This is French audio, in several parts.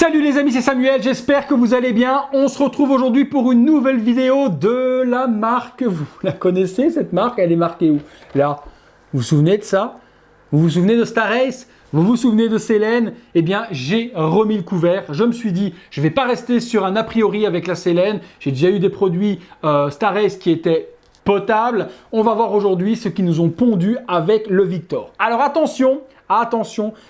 Salut les amis, c'est Samuel, j'espère que vous allez bien. On se retrouve aujourd'hui pour une nouvelle vidéo de la marque. Vous la connaissez cette marque? Elle est marquée où? Là, vous vous souvenez de ça? Vous vous souvenez de Star Ace? Vous vous souvenez de Sélène? Eh bien, j'ai remis le couvert. Je me suis dit, je ne vais pas rester sur un a priori avec la Sélène. J'ai déjà eu des produits Star Ace qui étaient potables. On va voir aujourd'hui ce qui nous ont pondu avec le Victor. Alors attention,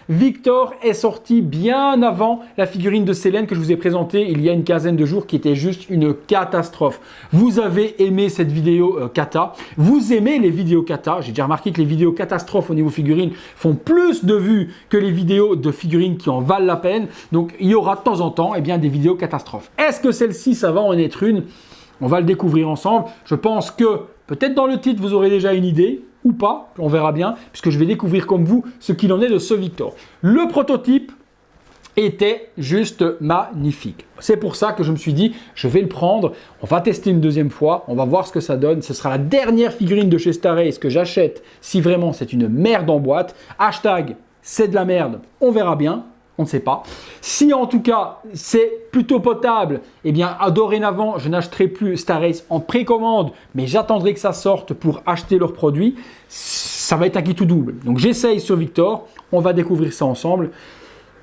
Victor est sorti bien avant la figurine de Sélène que je vous ai présentée il y a une quinzaine de jours qui était juste une catastrophe. Vous avez aimé cette vidéo kata, vous aimez les vidéos kata. J'ai déjà remarqué que les vidéos catastrophes au niveau figurine font plus de vues que les vidéos de figurines qui en valent la peine. Donc il y aura de temps en temps des vidéos catastrophes. Est-ce que celle-ci, ça va en être une? On va le découvrir ensemble. Je pense que peut-être dans le titre, vous aurez déjà une idée. Ou pas, on verra bien, puisque je vais découvrir comme vous ce qu'il en est de ce Victor. Le prototype était juste magnifique. C'est pour ça que je me suis dit, je vais le prendre, on va tester une deuxième fois, on va voir ce que ça donne. Ce sera la dernière figurine de chez Star Ace que j'achète si vraiment c'est une merde en boîte. Hashtag, c'est de la merde, on verra bien. On ne sait pas. Si en tout cas c'est plutôt potable, eh bien dorénavant je n'achèterai plus Star Ace en précommande, mais j'attendrai que ça sorte pour acheter leurs produits. Ça va être un qui tout double. Donc j'essaye sur Victor, on va découvrir ça ensemble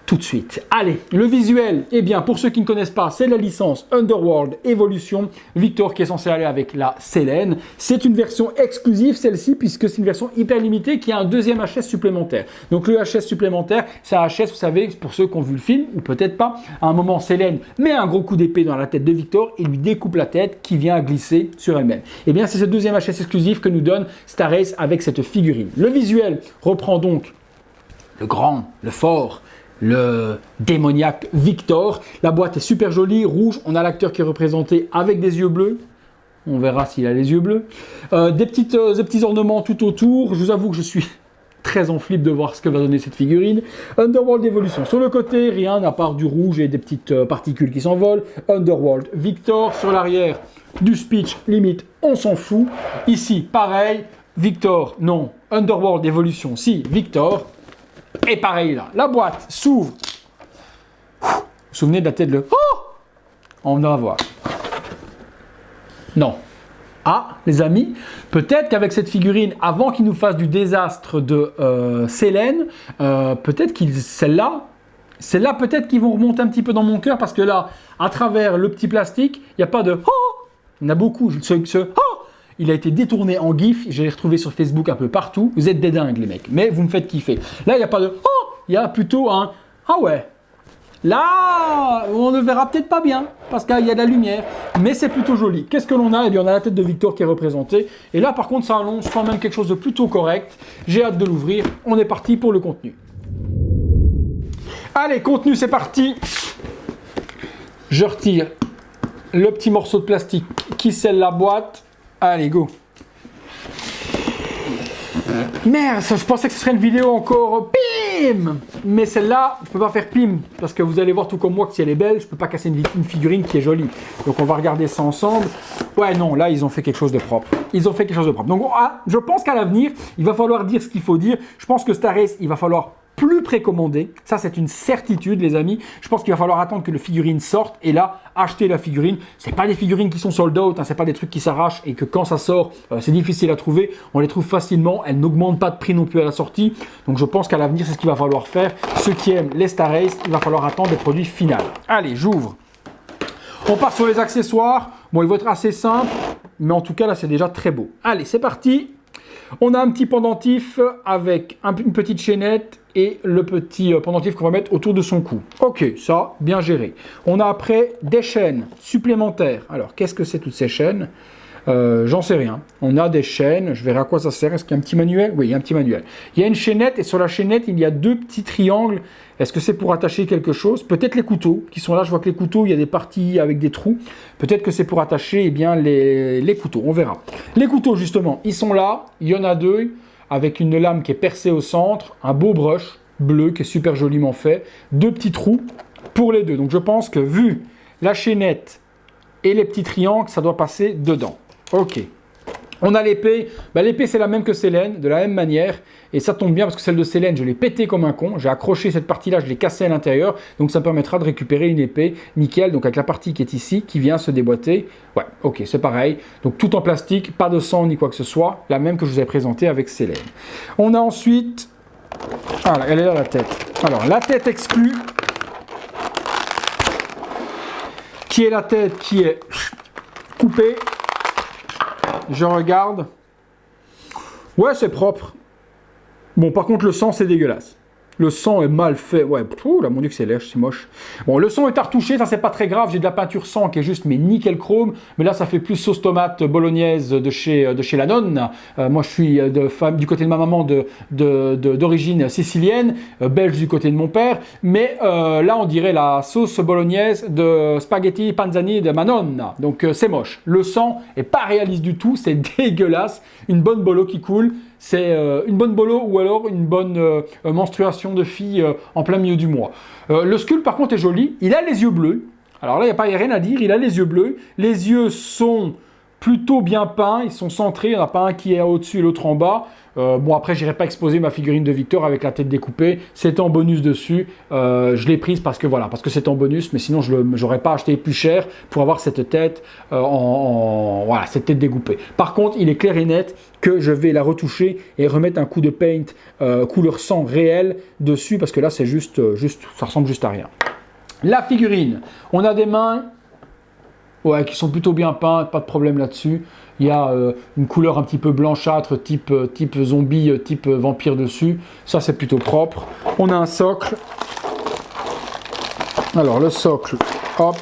tout de suite. Allez, le visuel, eh bien pour ceux qui ne connaissent pas, c'est la licence Underworld Evolution. Victor qui est censé aller avec la Sélène. C'est une version exclusive celle-ci puisque c'est une version hyper limitée qui a un deuxième HS supplémentaire. Donc le HS supplémentaire, c'est un HS, vous savez, pour ceux qui ont vu le film, ou peut-être pas, à un moment Sélène met un gros coup d'épée dans la tête de Victor et lui découpe la tête qui vient à glisser sur elle-même. Eh bien c'est ce deuxième HS exclusif que nous donne Star Ace avec cette figurine. Le visuel reprend donc le grand, le fort, le démoniaque Victor. La boîte est super jolie, rouge. On a l'acteur qui est représenté avec des yeux bleus. On verra s'il a les yeux bleus. Des petits ornements tout autour. Je vous avoue que je suis très en flip de voir ce que va donner cette figurine. Underworld Evolution. Sur le côté, rien à part du rouge et des petites particules qui s'envolent. Underworld Victor. Sur l'arrière, du speech, limite, on s'en fout. Ici, pareil. Victor, non. Underworld Evolution, si. Victor. Et pareil là, la boîte s'ouvre. Vous vous souvenez de la tête de le... Oh, on va voir. Non. Ah, les amis, peut-être qu'avec cette figurine, avant qu'il nous fasse du désastre de Sélène, peut-être qu'il... Celle-là, peut-être qu'ils vont remonter un petit peu dans mon cœur parce que là, à travers le petit plastique, il n'y a pas de... Oh, il y en a beaucoup. Il a été détourné en GIF, je l'ai retrouvé sur Facebook un peu partout. Vous êtes des dingues les mecs, mais vous me faites kiffer. Là, il n'y a pas de « Oh !» il y a plutôt un « Ah ouais !» Là, on ne verra peut-être pas bien, parce qu'il y a de la lumière, mais c'est plutôt joli. Qu'est-ce que l'on a? Eh bien, on a la tête de Victor qui est représentée. Et là, par contre, ça annonce quand même quelque chose de plutôt correct. J'ai hâte de l'ouvrir. On est parti pour le contenu. Allez, contenu, c'est parti. Je retire le petit morceau de plastique qui scelle la boîte. Allez, go. Merde, je pensais que ce serait une vidéo encore pim. Mais celle-là, je peux pas faire pim. Parce que vous allez voir tout comme moi que si elle est belle, je peux pas casser une figurine qui est jolie. Donc on va regarder ça ensemble. Ouais, non, là, ils ont fait quelque chose de propre. Donc je pense qu'à l'avenir, il va falloir dire ce qu'il faut dire. Je pense que Star Ace, il va falloir plus précommandé. Ça, c'est une certitude, les amis. Je pense qu'il va falloir attendre que le figurine sorte et là, acheter la figurine. C'est pas des figurines qui sont sold out, hein, c'est pas des trucs qui s'arrachent et que quand ça sort, c'est difficile à trouver. On les trouve facilement. Elles n'augmentent pas de prix non plus à la sortie. Donc, je pense qu'à l'avenir, c'est ce qu'il va falloir faire. Ceux qui aiment les Star Ace, il va falloir attendre des produits finaux. Allez, j'ouvre. On part sur les accessoires. Bon, ils vont être assez simples, mais en tout cas, là, c'est déjà très beau. Allez, c'est parti. On a un petit pendentif avec une petite chaînette et le petit pendentif qu'on va mettre autour de son cou. Ok, ça, bien géré. On a après des chaînes supplémentaires. Alors, qu'est-ce que c'est toutes ces chaînes? J'en sais rien. On a des chaînes, je verrai à quoi ça sert. Est-ce qu'il y a un petit manuel? Oui, il y a un petit manuel. Il y a une chaînette et sur la chaînette, il y a deux petits triangles. Est-ce que c'est pour attacher quelque chose? Peut-être les couteaux qui sont là. Je vois que les couteaux, il y a des parties avec des trous. Peut-être que c'est pour attacher les couteaux. On verra. Les couteaux, justement, ils sont là. Il y en a deux avec une lame qui est percée au centre. Un beau brush bleu qui est super joliment fait. Deux petits trous pour les deux. Donc, je pense que vu la chaînette et les petits triangles, ça doit passer dedans. Ok. On a l'épée, l'épée c'est la même que Célène, de la même manière, et ça tombe bien parce que celle de Célène, je l'ai pété comme un con, j'ai accroché cette partie-là, je l'ai cassée à l'intérieur, donc ça me permettra de récupérer une épée nickel, donc avec la partie qui est ici, qui vient se déboîter. Ouais, ok, c'est pareil, donc tout en plastique, pas de sang ni quoi que ce soit, la même que je vous ai présentée avec Célène. On a ensuite, voilà, elle est là la tête. Alors, la tête exclue, qui est la tête qui est coupée. Je regarde. Ouais, c'est propre. Bon, par contre, le sang, c'est dégueulasse. Le sang est mal fait. Ouais, ouh là, mon Dieu que c'est lèche, c'est moche. Bon, le sang est à retoucher, ça c'est pas très grave. J'ai de la peinture sang qui est juste mais nickel chrome. Mais là, ça fait plus sauce tomate bolognaise de chez la nonne. Moi, je suis du côté de ma maman d'origine sicilienne, belge du côté de mon père. Mais là, on dirait la sauce bolognaise de spaghetti panzani de ma nonne. Donc, c'est moche. Le sang est pas réaliste du tout, c'est dégueulasse. Une bonne bolo qui coule. C'est une bonne bolo ou alors une bonne menstruation de fille en plein milieu du mois. Le sculpte par contre est joli, il a les yeux bleus. Alors là, il n'y a rien à dire, il a les yeux bleus. Les yeux sont plutôt bien peints, ils sont centrés, il n'y en a pas un qui est au-dessus et l'autre en bas. Bon, après, je n'irai pas exposer ma figurine de Victor avec la tête découpée. C'était en bonus dessus. Je l'ai prise parce que c'est en bonus, mais sinon, je n'aurais pas acheté plus cher pour avoir cette tête voilà, cette tête découpée. Par contre, il est clair et net que je vais la retoucher et remettre un coup de paint couleur sang réel dessus parce que là, c'est juste, ça ressemble juste à rien. La figurine, on a des mains. Ouais, qui sont plutôt bien peintes, pas de problème là-dessus. Il y a une couleur un petit peu blanchâtre, type zombie, type vampire dessus. Ça, c'est plutôt propre. On a un socle. Alors, le socle, hop.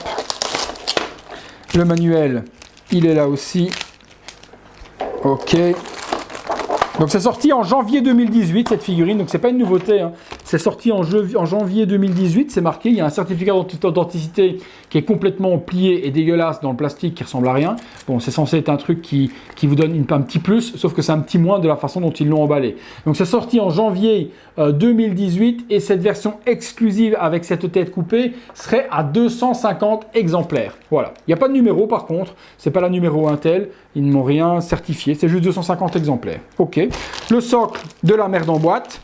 Le manuel, il est là aussi. Ok. Donc, c'est sorti en janvier 2018, cette figurine. Donc, c'est pas une nouveauté, hein. C'est sorti en janvier 2018, c'est marqué. Il y a un certificat d'authenticité qui est complètement plié et dégueulasse dans le plastique qui ressemble à rien. Bon, c'est censé être un truc qui vous donne un petit plus, sauf que c'est un petit moins de la façon dont ils l'ont emballé. Donc, c'est sorti en janvier 2018 et cette version exclusive avec cette tête coupée serait à 250 exemplaires. Voilà. Il n'y a pas de numéro par contre. C'est pas la numéro Intel. Ils ne m'ont rien certifié. C'est juste 250 exemplaires. Ok. Le socle de la merde en boîte.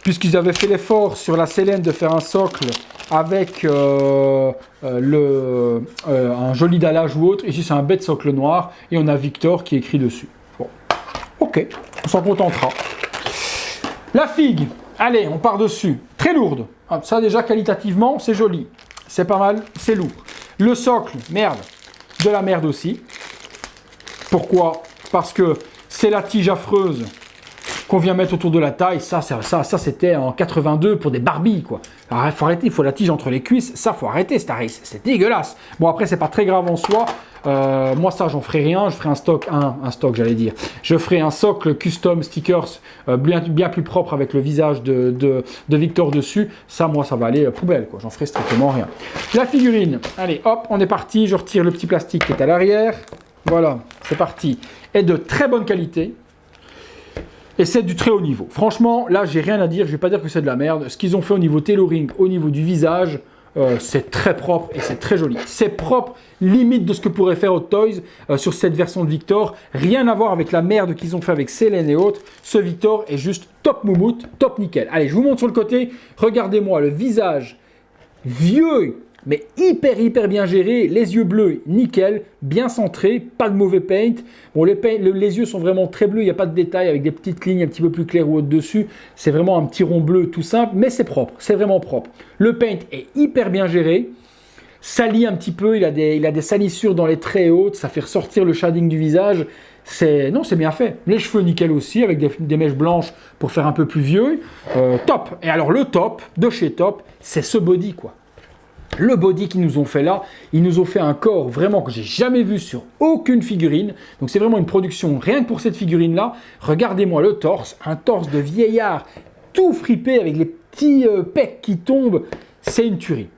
Puisqu'ils avaient fait l'effort sur la Célène de faire un socle avec un joli dallage ou autre. Ici, c'est un bête socle noir et on a Victor qui est écrit dessus. Bon, ok, on s'en contentera. La figue, allez, on part dessus. Très lourde. Ça, déjà, qualitativement, c'est joli. C'est pas mal, c'est lourd. Le socle, merde, de la merde aussi. Pourquoi? Parce que c'est la tige affreuse qu'on vient mettre autour de la taille. Ça c'était en 82 pour des Barbies, quoi. Alors, il faut arrêter, il faut la tige entre les cuisses. Ça, faut arrêter, c'est dégueulasse. Bon, après, c'est pas très grave en soi. Moi, ça, j'en ferai rien. Je ferai un stock, j'allais dire. Je ferai un socle custom stickers bien plus propre avec le visage de Victor dessus. Ça, moi, ça va aller poubelle, quoi. J'en ferai strictement rien. La figurine, allez, hop, on est parti. Je retire le petit plastique qui est à l'arrière. Voilà, c'est parti. Est de très bonne qualité. Et c'est du très haut niveau. Franchement, là, j'ai rien à dire. Je vais pas dire que c'est de la merde. Ce qu'ils ont fait au niveau tailoring, au niveau du visage, c'est très propre et c'est très joli. C'est propre, limite de ce que pourrait faire Hot Toys sur cette version de Victor. Rien à voir avec la merde qu'ils ont fait avec Célène et autres. Ce Victor est juste top moumoute, top nickel. Allez, je vous montre sur le côté. Regardez-moi le visage vieux, mais hyper bien géré, les yeux bleus, nickel, bien centré, pas de mauvais paint. Bon, les yeux sont vraiment très bleus, il n'y a pas de détails avec des petites lignes un petit peu plus claires ou autres dessus. C'est vraiment un petit rond bleu tout simple, mais c'est propre, c'est vraiment propre. Le paint est hyper bien géré, sali un petit peu, il a des salissures dans les traits et autres, ça fait ressortir le shading du visage. C'est bien fait. Les cheveux nickel aussi, avec des mèches blanches pour faire un peu plus vieux. Top. Et alors le top, de chez Top, c'est ce body, quoi. Le body qu'ils nous ont fait là, ils nous ont fait un corps vraiment que j'ai jamais vu sur aucune figurine. Donc c'est vraiment une production rien que pour cette figurine là. Regardez-moi le torse, un torse de vieillard tout fripé avec les petits pecs qui tombent. C'est une tuerie.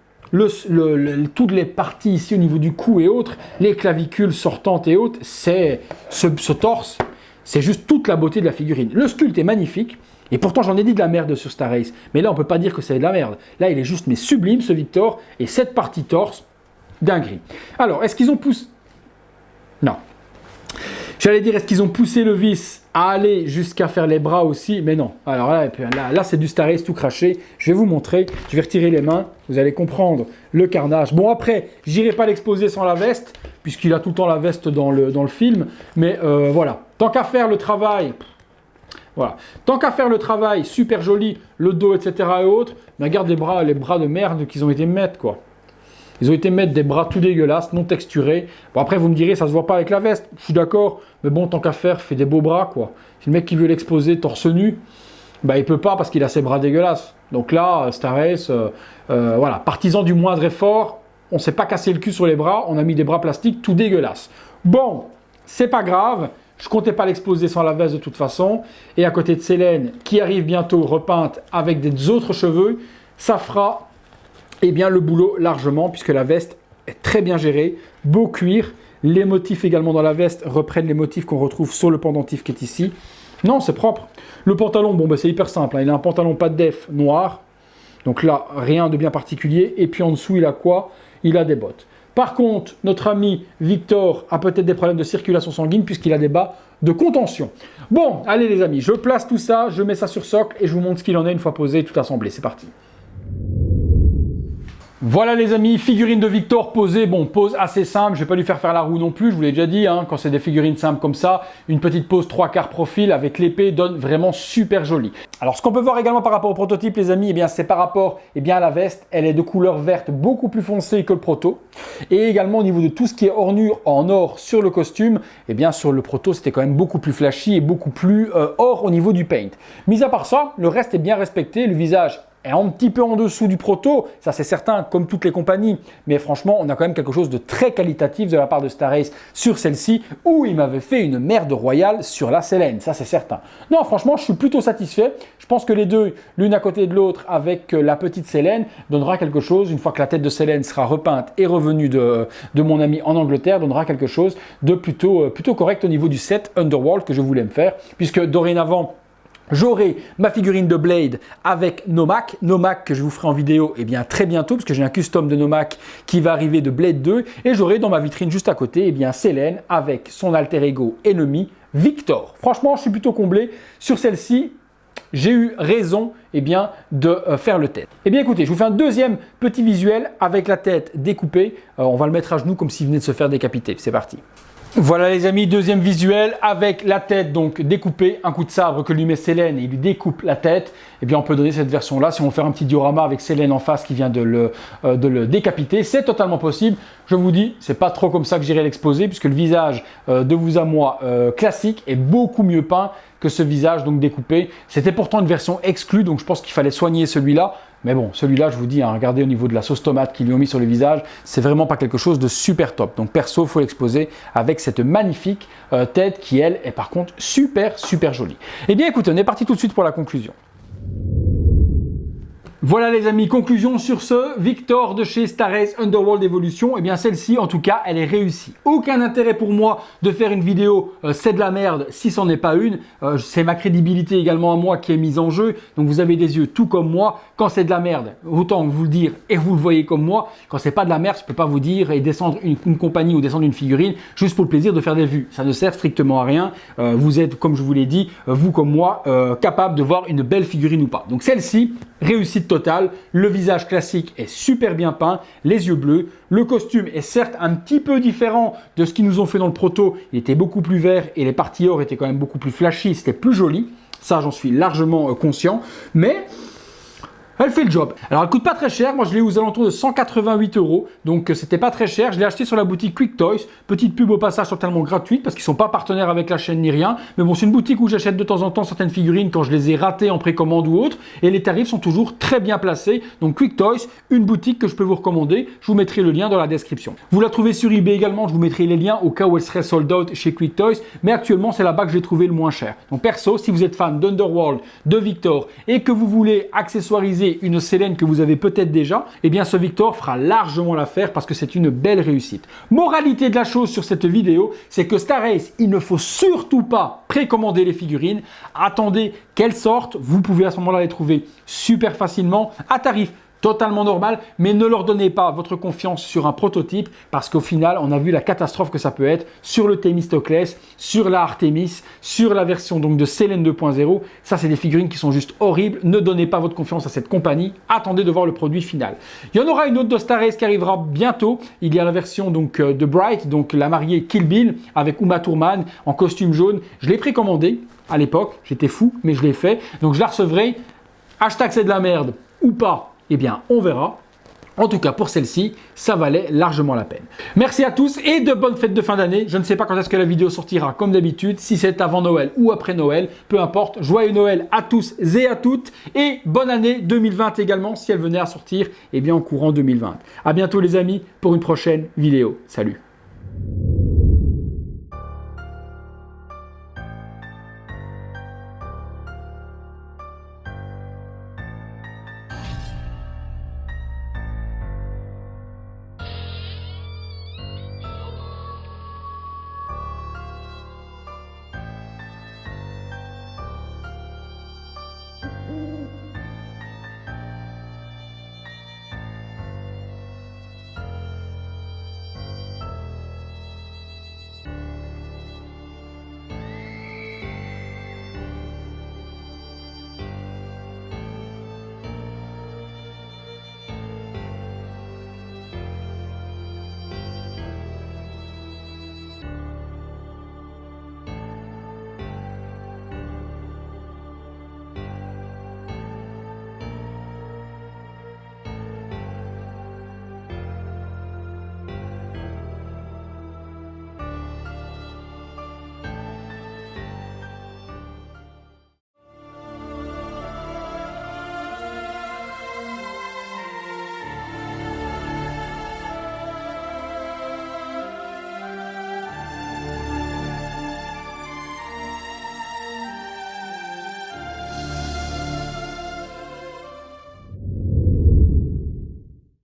Toutes les parties ici au niveau du cou et autres, les clavicules sortantes et autres, c'est ce torse, c'est juste toute la beauté de la figurine. Le sculpte est magnifique. Et pourtant, j'en ai dit de la merde sur Star Race. Mais là, on ne peut pas dire que c'est de la merde. Là, il est juste mais sublime, ce Victor. Et cette partie torse, dinguerie. Alors, est-ce qu'ils ont poussé? Non. J'allais dire, est-ce qu'ils ont poussé le vis à aller jusqu'à faire les bras aussi? Mais non. Alors là c'est du Star Ace tout craché. Je vais vous montrer. Je vais retirer les mains. Vous allez comprendre le carnage. Bon, après, j'irai pas l'exposer sans la veste, puisqu'il a tout le temps la veste dans le film. Mais voilà. Tant qu'à faire le travail... Voilà. Tant qu'à faire le travail, super joli, le dos, etc. et autres, mais regarde les bras de merde qu'ils ont été mettre, quoi. Ils ont été mettre des bras tout dégueulasses, non texturés. Bon, après, vous me direz, ça se voit pas avec la veste. Je suis d'accord, mais bon, tant qu'à faire, fait des beaux bras, quoi. Si le mec qui veut l'exposer torse nu, bah, il peut pas parce qu'il a ses bras dégueulasses. Donc là, Star Ace, voilà, partisan du moindre effort, on s'est pas cassé le cul sur les bras, on a mis des bras plastiques tout dégueulasses. Bon, c'est pas grave. Je comptais pas l'exposer sans la veste de toute façon. Et à côté de Selene, qui arrive bientôt repeinte avec des autres cheveux, ça fera le boulot largement, puisque la veste est très bien gérée, beau cuir. Les motifs également dans la veste reprennent les motifs qu'on retrouve sur le pendentif qui est ici. Non, c'est propre. Le pantalon, bon, c'est hyper simple. Hein. Il a un pantalon pas de def noir. Donc là, rien de bien particulier. Et puis en dessous, il a quoi? Il a des bottes. Par contre, notre ami Victor a peut-être des problèmes de circulation sanguine puisqu'il a des bas de contention. Bon, allez les amis, je place tout ça, je mets ça sur socle et je vous montre ce qu'il en est une fois posé et tout assemblé. C'est parti. Voilà les amis, figurine de Victor posée, bon, pose assez simple, je ne vais pas lui faire la roue non plus, je vous l'ai déjà dit, hein, quand c'est des figurines simples comme ça, une petite pose 3/4 profil avec l'épée donne vraiment super joli. Alors ce qu'on peut voir également par rapport au prototype les amis, c'est par rapport à la veste, elle est de couleur verte beaucoup plus foncée que le proto. Et également au niveau de tout ce qui est ornure en or sur le costume, sur le proto c'était quand même beaucoup plus flashy et beaucoup plus or au niveau du paint. Mis à part ça, le reste est bien respecté, le visage est un petit peu en dessous du proto, ça c'est certain, comme toutes les compagnies. Mais franchement, on a quand même quelque chose de très qualitatif de la part de Star Ace sur celle-ci, où il m'avait fait une merde royale sur la Selene, ça c'est certain. Non, franchement, je suis plutôt satisfait. Je pense que les deux, l'une à côté de l'autre avec la petite Selene, donnera quelque chose, une fois que la tête de Selene sera repeinte et revenue de mon ami en Angleterre, donnera quelque chose de plutôt correct au niveau du set Underworld que je voulais me faire, puisque dorénavant, j'aurai ma figurine de Blade avec Nomak que je vous ferai en vidéo très bientôt parce que j'ai un custom de Nomak qui va arriver de Blade 2 et j'aurai dans ma vitrine juste à côté Selene avec son alter ego ennemi Victor. Franchement, je suis plutôt comblé sur celle-ci. J'ai eu raison de faire le tête. Écoutez, je vous fais un deuxième petit visuel avec la tête découpée. On va le mettre à genoux comme s'il venait de se faire décapiter. C'est parti. Voilà les amis, deuxième visuel avec la tête donc découpée, un coup de sabre que lui met Selene et il lui découpe la tête. On peut donner cette version là, si on veut faire un petit diorama avec Selene en face qui vient de le décapiter, c'est totalement possible. Je vous dis, c'est pas trop comme ça que j'irai l'exposer puisque le visage de vous à moi classique est beaucoup mieux peint que ce visage donc découpé. C'était pourtant une version exclue, donc je pense qu'il fallait soigner celui-là. Mais bon, celui-là, je vous dis, regardez au niveau de la sauce tomate qu'ils lui ont mis sur le visage, c'est vraiment pas quelque chose de super top. Donc perso, il faut l'exposer avec cette magnifique tête qui, elle, est par contre super jolie. Écoutez, on est parti tout de suite pour la conclusion. Voilà les amis, conclusion sur ce Victor de chez Star Ace Underworld Evolution. Celle-ci en tout cas elle est réussie. Aucun intérêt pour moi de faire une vidéo c'est de la merde si c'en est pas une. C'est ma crédibilité également à moi qui est mise en jeu. Donc vous avez des yeux tout comme moi. Quand c'est de la merde, autant vous le dire et vous le voyez comme moi. Quand c'est pas de la merde, je peux pas vous dire et descendre une compagnie ou descendre une figurine juste pour le plaisir de faire des vues. Ça ne sert strictement à rien. Vous êtes, comme je vous l'ai dit, vous comme moi, capable de voir une belle figurine ou pas. Donc celle-ci, réussite totale, le visage classique est super bien peint, les yeux bleus, le costume est certes un petit peu différent de ce qu'ils nous ont fait dans le proto, il était beaucoup plus vert et les parties or étaient quand même beaucoup plus flashy, c'était plus joli, ça j'en suis largement conscient, mais elle fait le job. Alors elle coûte pas très cher, moi je l'ai aux alentours de 188 €, donc c'était pas très cher. Je l'ai acheté sur la boutique Quick Toys, petite pub au passage totalement gratuite parce qu'ils sont pas partenaires avec la chaîne ni rien. Mais bon, c'est une boutique où j'achète de temps en temps certaines figurines quand je les ai ratées en précommande ou autre, et les tarifs sont toujours très bien placés. Donc Quick Toys, une boutique que je peux vous recommander. Je vous mettrai le lien dans la description. Vous la trouvez sur eBay également, je vous mettrai les liens au cas où elle serait sold out chez Quick Toys, mais actuellement c'est là-bas que j'ai trouvé le moins cher. Donc perso, si vous êtes fan d'Underworld, de Victor et que vous voulez accessoiriser une Selene que vous avez peut-être déjà, ce Victor fera largement l'affaire parce que c'est une belle réussite. Moralité de la chose sur cette vidéo, c'est que Star Ace, il ne faut surtout pas précommander les figurines. Attendez qu'elles sortent, vous pouvez à ce moment-là les trouver super facilement à tarif totalement normal, mais ne leur donnez pas votre confiance sur un prototype parce qu'au final, on a vu la catastrophe que ça peut être sur le Themistoclès, sur la Artemis, sur la version donc de Selene 2.0. Ça, c'est des figurines qui sont juste horribles. Ne donnez pas votre confiance à cette compagnie. Attendez de voir le produit final. Il y en aura une autre de Star Ace qui arrivera bientôt. Il y a la version donc de Bright, donc la mariée Kill Bill avec Uma Thurman en costume jaune. Je l'ai précommandé à l'époque. J'étais fou, mais je l'ai fait. Donc je la recevrai. Hashtag c'est de la merde ou pas. Eh bien, on verra. En tout cas, pour celle-ci, ça valait largement la peine. Merci à tous et de bonnes fêtes de fin d'année. Je ne sais pas quand est-ce que la vidéo sortira, comme d'habitude, si c'est avant Noël ou après Noël, peu importe. Joyeux Noël à tous et à toutes et bonne année 2020 également, si elle venait à sortir, eh bien, en courant 2020. À bientôt les amis pour une prochaine vidéo. Salut.